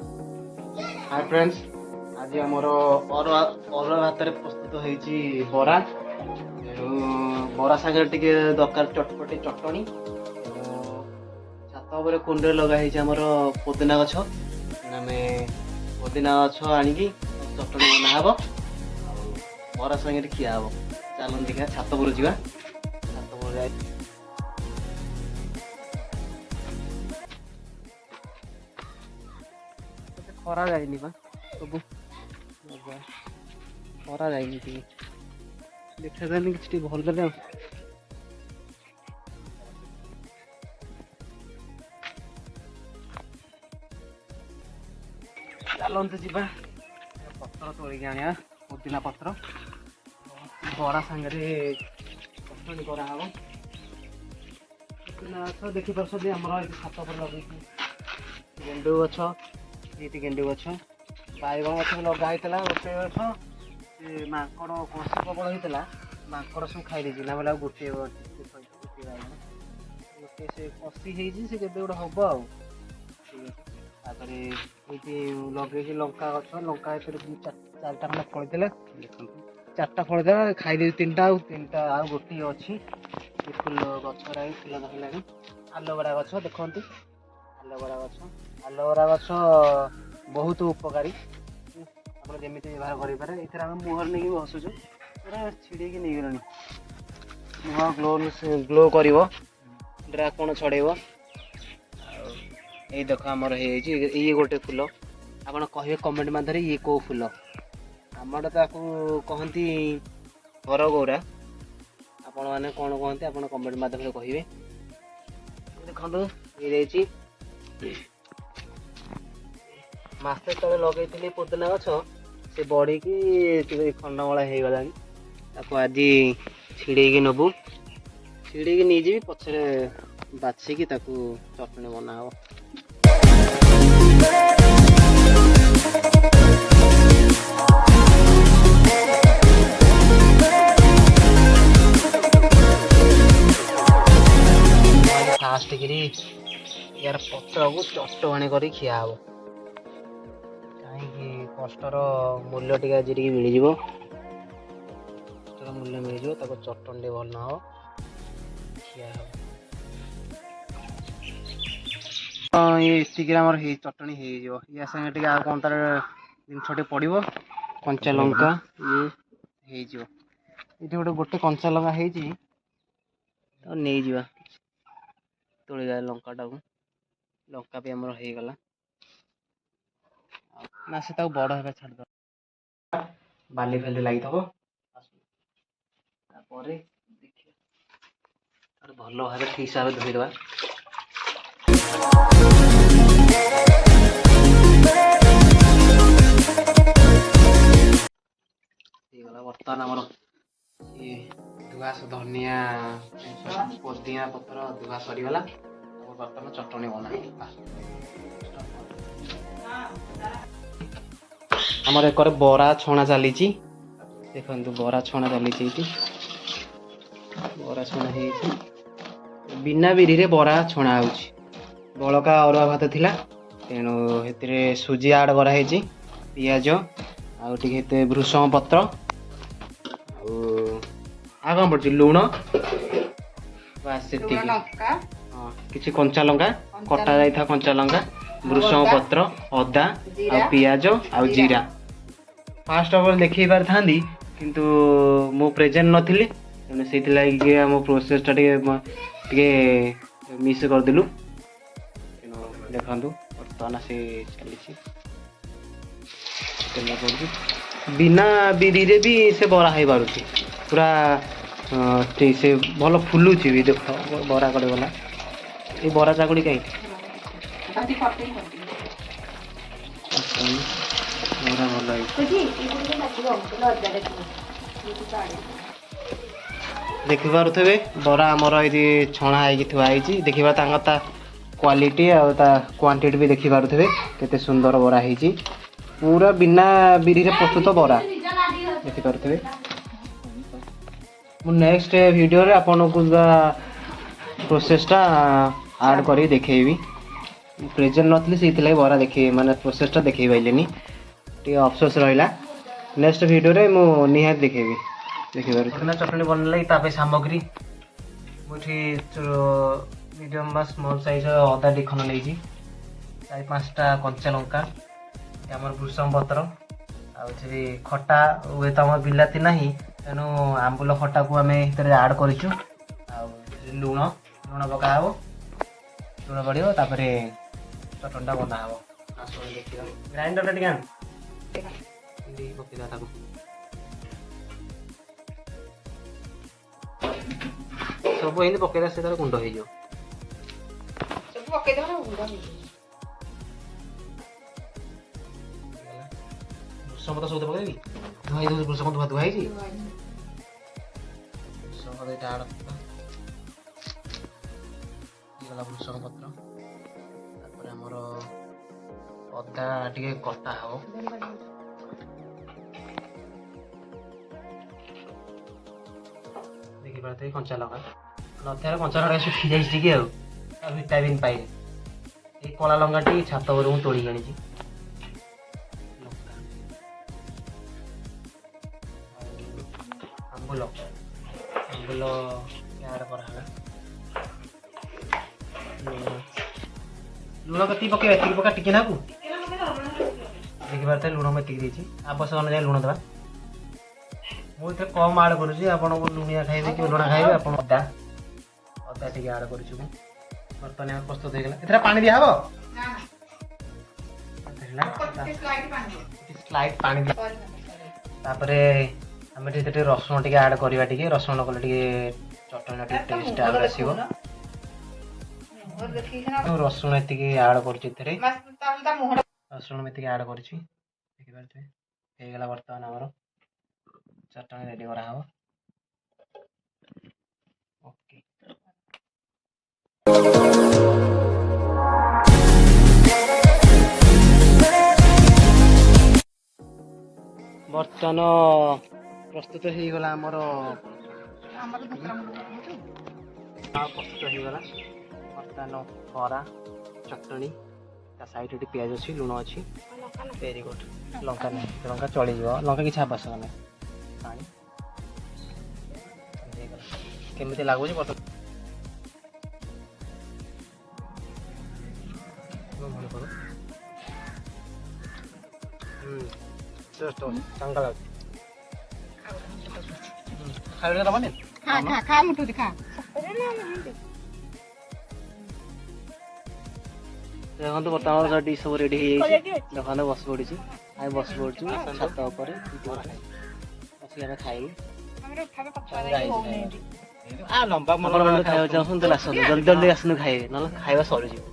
Hi friends, आज आमर अरुआ भात प्रस्तुत होती बरा। तेणु बरा सागर टे दरकार चटपटी चटणी। छात उपर कुंडे लगाई आमर पुदीना गछ। आम पुदीना गछ आणिकी चटणी बनाहब बरा सागर खिया हम। चलते देखा छात पर जा। छात पर जा खरा जाइनी बा सब खरा जाइनी देखा जानी कि भल देले चलते जी पत्र तोड़िक आने पुदीना पत्र बड़ा सांगे चटणी कराहब। पुदीना गछ देखिपे आम छात पर लगे गेंडु गछ ये गेंडु गछ बैगण गछ लगाई गोटे गछ से माकड़ कषि प्रबल होता माकड़ सब खाई देती ना बोले गोटे गोटे बैगण गोटे से कषि से केते गोटे हम आगे लगे लंका गछ लंका चार्टा खंडे फलते चार्टा फलते खाई तीन टा आ गोटे अच्छी फुल गचरा फुल धरला आलोवेरा गछ देखते आलोवेरा गछ आलोवेरा गछ बहुत उपकारी आप जमी व्यवहार करें। ये आम मुहर नहीं घसुचु पूरा छिड़ी नहीं गलानी मुह ग्लो कर ड्राकोण छड़ेब। ये देख आमर ये गोटे फुल आप कहे कमेंट मध्य ये कौ फुल आमर तो कहती हरगौरा आपण मैंने कौन कहते आप कमेंट मध्यम कहे। देखो ये मसे तले लगे पुदीना गछ से बढ़ी की खंडमला हो गला आज छिड़े नबू छिड़े नहीं जी पछे बाछिकी चटनी बनाब। फास्ट यार पत्र को चटणी कर खिया हम कहीं कष्टर मूल्य टी आज मिल कष्टर मूल्य मिल चटणी भल ना हो खिया हम ये चटणी हो या संगे कौन तार जिनस पड़ो कंचा लंका ये गोटे गोटे कंचा लंका नहीं जा तोड़ी लंकाटा को लंका भी आमर हो गला ना से बड़ है छाड़ बाली फाली लगी भल भाव ठीक हिसाब से धोईदे बर्तमान आमर दुआस धनिया पुदीना पत्र दुआ सरीगला बर्तमान चटनी बना आमर एक बरा छणा चली देखो बरा छणा चली बरा छणा बिना बिरी रे बरा छणा हो बड़का अरुआ भात थिला तेणु से सुजी आड कराई पियाज आते भृषंग पत्र आ कौन पड़े लुण बास हाँ किसी कंचा लंका कटा जाता कंचा लंका भृषंग पत्र अदा आ पियाज आ जीरा फास्ट ऑफ ऑल देखी पार था किंतु मु प्रेजेंट नथिली तेणु से आम प्रोसेसटा टे मिस करदेलु देखु बर्तमान से चली बिना बिरी रे भी से बरा हो पार पूरा से भल फुलुची भी देख बरा कड़े गला ये बरा चाकुड़ी कहीं बरा भल देखि पारे बरा आमर ये छणा होई देखा क्वालिटी आ क्वांटिटी भी देखि पारे केते सुंदर बरा है पूरा बिना बिरी रे प्रस्तुत बरा देखि पारे। मु नेक्स्ट वीडियो रे आपन को प्रोसेसटा ऐड करी देखेबी ପ୍ରେଜେଣ୍ଟ ନଥିଲି ସେଇଥିଲାଗି ବରା ଦେଖେଇ ମାନେ ପ୍ରୋସେସଟା ଦେଖେଇ ପାଇଲିନି, ଟିକେ ଅଫସୋସ ରହିଲା। ନେକ୍ସଟ ଭିଡ଼ିଓରେ ମୁଁ ନିହାତି ଦେଖେଇବି। ଦେଖିପାରୁଛି ଚଟଣି ବନେଇବା ଲାଗି ତା ପାଇଁ ସାମଗ୍ରୀ ମୁଁ ଏଠି ମିଡ଼ିୟମ୍ ବା ସ୍ମଲ୍ ସାଇଜ୍ର ଅଦା 2 ଖଣ୍ଡ ନେଇଛି, 4-5ଟା କଞ୍ଚା ଲଙ୍କା, ଆମର ଭୃଷଙ୍ଗ ପତ୍ର, ଆଉ ଏଥିରେ ଖଟା ହୁଏତ ଆମର ବିଲାତି ନାହିଁ ତେଣୁ ଆମ୍ବୁଲ ଖଟାକୁ ଆମେ ଏଥିରେ ଆଡ଼୍ କରିଛୁ। ଆଉ ଲୁଣ ପକା ହେବ, ଲୁଣ ପଡ଼ିବ, ତାପରେ ଚଟଣିଟା ବନା ହେବ। ଦେଖିବା ଗ୍ରାଇଣ୍ଡରଟା ଟିକେ ଆଣ ପକେଇଦେବା ତାକୁ। ସବୁ ଏମିତି ପକେଇଦେବା ସେ ତାର ଗୁଣ୍ଡ ହେଇଯିବ। ସବୁ ପକେଇଦେବ ନା ଗୁଣ୍ଡ ହେଇଯିବ। ଭୃଷଙ୍ଗ ପତ୍ର ସବୁ ପକେଇବି, ଧୁଆ ହେଇଯାଉଛି ଭୃଷଙ୍ଗ ଧୁଆ ହେଇଛି। ଭୃଷଙ୍ଗ ପତ୍ର ଏଇଟା ଆଡ଼ କରିବା, ହେଇଗଲା ଭୃଷଙ୍ଗ ପତ୍ର। ତାପରେ ଆମର ଅଦା ଟିକେ କଟା ହେବ, ଦେଖିପାରୁଥିବେ କଞ୍ଚା ଲଙ୍କା ନଥିବାରେ କଞ୍ଚା ଲଙ୍କା ଶୁଖି ଯାଇଛି ଟିକେ ଆଉ ଭିଟାମିନ୍ ପାଇନି। ଏଇ କଳା ଲଙ୍କାଟି ଛାତ ଉପରୁ ମୁଁ ତୋଳିକି ଆଣିଛି। ଆମ୍ବୁଲ ଆଡ଼ କରାହେଲା। ଲୁଣ କେତିକି ପକେଇବା, ଏତିକି ପକା ଟିକେ ନାକୁ, ଦେଖିପାରୁଥିବେ ଲୁଣ ମୁଁ ଏତିକି ଦେଇଛି, ଆବଶ୍ୟକ ଅନୁଯାୟୀ ଲୁଣ ଦେବା। ମୁଁ ଏଥିରେ କମ୍ ଆଡ଼୍ କରୁଛି, ଆପଣଙ୍କୁ ଲୁଣିଆ ଖାଇବେ କି ଲୁଣା ଖାଇବେ ଆପଣ ଅଦା ଟିକେ ଆଡ଼୍ କରୁଛୁ। ବର୍ତ୍ତମାନ ଆମର ପ୍ରସ୍ତୁତ ହେଇଗଲା। ଏଥିରେ ପାଣି ଦିଆହବ, ସ୍ଲାଇଟ୍ ପାଣି। ତାପରେ ଆମେ ଟିକେ ରସୁଣ ଟିକେ ଆଡ଼୍ କରିବା, ଟିକେ ରସୁଣ କଲେ ଟିକେ ଚଟଣିଟା ଟିକେ ଟେଷ୍ଟ ଆହୁରି ଆସିବ। ରସୁଣ ଏତିକି ଆଡ଼୍ କରୁଛି, ଏଥିରେ ରସୁଣ ଏତିକି ଆଡ଼୍ କରୁଛି, ଦେଖିପାରୁଥିବେ ହେଇଗଲା। ବର୍ତ୍ତମାନ ଆମର ଚଟଣି ରେଡ଼ି କରାହେବ। ଓକେ, ବର୍ତ୍ତମାନ ପ୍ରସ୍ତୁତ ହେଇଗଲା ଆମର ପ୍ରସ୍ତୁତ ହେଇଗଲା। ବର୍ତ୍ତମାନ ବରା, ଚଟଣି, ତା ସାଇଡ଼୍ ଏଠି ପିଆଜ ଅଛି, ଲୁଣ ଅଛି, ଭେରି ଗୁଡ୍। ଲଙ୍କା ନାହିଁ, ଲଙ୍କା ଚଳିଯିବ, ଲଙ୍କା କିଛି ଆବଶ୍ୟକ ନାହିଁ। ପାଣି କେମିତି ଲାଗୁଛି ବର୍ତ୍ତମାନ ଚାଙ୍ଗା ଲାଗୁଛି। ଖାଇବା ଦେବନି, ଖା ମୁଠୁ ଖା। ଦେଖନ୍ତୁ ବର୍ତ୍ତମାନ ଡିସ୍ ସବୁ ରେଡ଼ି ହେଇଯାଇଛି। ଦେଖନ୍ତୁ ବସି ପଡ଼ିଛି, ଆମେ ବସି ପଡ଼ୁଛୁ ଛାତ ଉପରେ, ବସିକି ଆମେ ଖାଇବୁ। ଆପଣ ଖାଇବାକୁ ଚାହୁଁଛନ୍ତି ଆସନ୍ତୁ, ଜଲ୍ଦି ଆସନ୍ତୁ ଖାଇବେ, ନହେଲେ ଖାଇବା ସରିଯିବ।